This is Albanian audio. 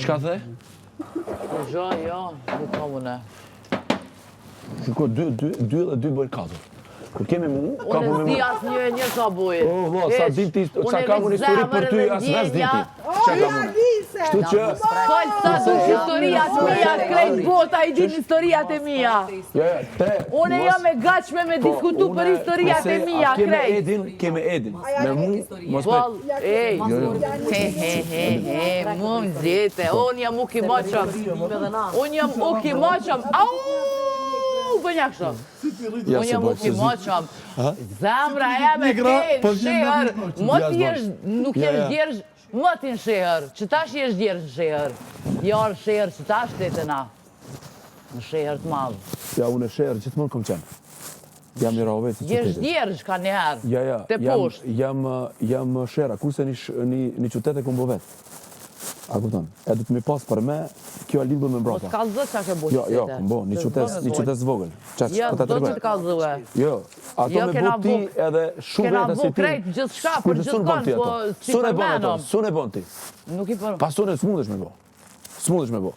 Çka the? Jo, nuk ka une. Shiko, 2 dhe 2 bëjnë 4. Kur kemi mu, ka Unë po me s'di mu. asë një sa buje. O, vlla, sa dinti, sa ka unë histori për ty, as mes dinti. Çka ka unë? Kështu që... Fal sa dush historiat mia, krejt bota i din historiat e mia. Ja, te... Unë jam e gatshme me diskutu për historiat e mia, krejt. Keme Edin. Me mu, mos me... Val, ej, mu më zjete, unë jam u ki maqam. Unë jam u ki maqam. Au, bënja kështu. Unë jam u ki maqam. Zemra e me te, shehër, më t'jesh, nuk jesh djersh, më t'in shehër. Që tash jesh djersh shehër. Jarë shehër që tash të të na. Në shehër të madhë. Ja, unë e shehër gjithmonë kom qenë. Jam i raove të Jesh qytetit. djersh ka njëherë. Ja, Te poshtë. jam shera, kurse një qytet e kom bo vetë. A kupton? E du të mi pas për me, kjo a lidhë me Po mbrapa. t'ka zë që ke bo Jo, qytete. kom bo, një qytet zvogël. Jo, do që t'ka zëve. Jo, ato Jo, me kena bo ti bu- edhe shumë kena vete bu si ti. krejt gjithçka për gjithçkan, po si Sun e bon ato, përmenom. sun e bon ti. Nuk i për... Pas sun e s'mundesh me bo. S'mundesh me bo.